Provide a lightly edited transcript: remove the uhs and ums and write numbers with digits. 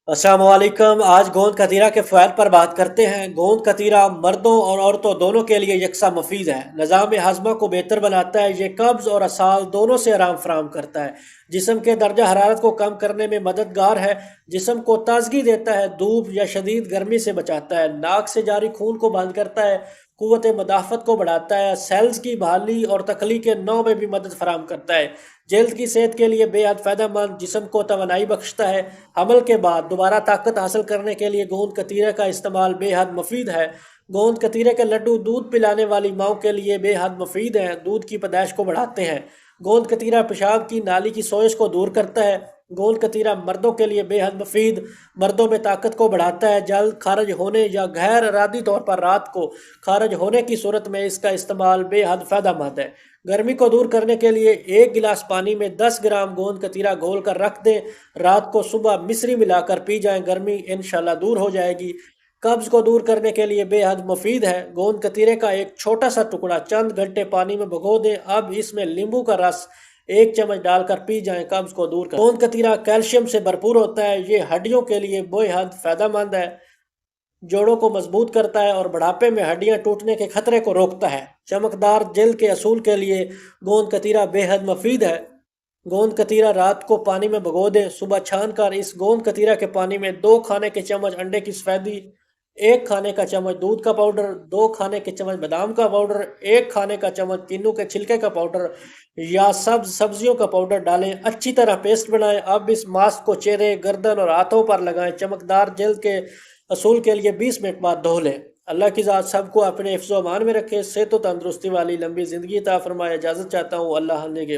अस्सलाम वालेकुम। आज गोंद कतीरा के फ़वाद पर बात करते हैं। गोंद कतीरा मर्दों और औरतों दोनों के लिए यकसा मुफीद है। निज़ाम हाज़मा को बेहतर बनाता है। ये कब्ज़ और असाल दोनों से आराम फराहम करता है। जिस्म के दर्जा हरारत को कम करने में मददगार है। जिस्म को ताजगी देता है। धूप या शदीद गर्मी से बचाता है। नाक से जारी खून को बंद करता है। कुव्वत मदाफ़त को बढ़ाता है। सेल्स की बहाली और तख्लीक नौ में भी मदद फराहम करता है। जल्द की सेहत के लिए बेहद फ़ायदेमंद, जिस्म को तवानाई बख्शता है। हमल के बाद दोबारा ताकत हासिल करने के लिए गोंद कतीरे का इस्तेमाल बेहद मुफीद है। गोंद कतीरे के लड्डू दूध पिलाने वाली माओं के लिए बेहद मुफीद हैं, दूध की पैदाइश को बढ़ाते हैं। गोंद कतीरा पेशाब की नाली की सोजिश को दूर करता है। गोंद कतीरा मर्दों के लिए बेहद मुफीद, मर्दों में ताकत को बढ़ाता है। जल्द खारिज होने या गैर इरादी तौर पर रात को खारिज होने की सूरत में इसका इस्तेमाल बेहद फ़ायदेमंद है। गर्मी को दूर करने के लिए 1 गिलास पानी में 10 ग्राम गोंद कतीरा घोल कर रख दें। रात को सुबह मिश्री मिलाकर पी जाएं, गर्मी इंशाल्लाह दूर हो जाएगी। कब्ज़ को दूर करने के लिए बेहद मुफीद है। गोंद कतीरे का एक छोटा सा टुकड़ा चंद घंटे पानी में भिगो दें। अब इसमें नींबू का रस 1 चम्मच डालकर पी जाएं, कब्ज़ को दूर कर। गोंद कतीरा कैल्शियम से भरपूर होता है। ये हड्डियों के लिए बेहद फ़ायदेमंद है, जोड़ों को मजबूत करता है और बुढ़ापे में हड्डियां टूटने के खतरे को रोकता है। चमकदार जल्द के असूल के लिए गोंद कतीरा बेहद मुफीद है। गोंद कतीरा रात को पानी में भिगो दें। सुबह छान कर इस गोंद कतीरा के पानी में 2 खाने के चम्मच अंडे की सफेदी, 1 खाने का चम्मच दूध का पाउडर, 2 खाने के चम्मच बादाम का पाउडर, 1 खाने का चम्मच किन्नू के छिलके का पाउडर या सब्जियों का पाउडर डालें। अच्छी तरह पेस्ट बनाएं। अब इस मास्क को चेहरे, गर्दन और हाथों पर लगाएं। चमकदार जल्द के असूल के लिए 20 मिनट बाद धो लें। अल्लाह की ज़ात सबको अपने हिफ्ज़-ओ-अमान में रखे, सेहत और तंदुरुस्ती वाली लंबी ज़िंदगी अता फरमाए। इजाज़त चाहता हूँ। अल्लाह ने के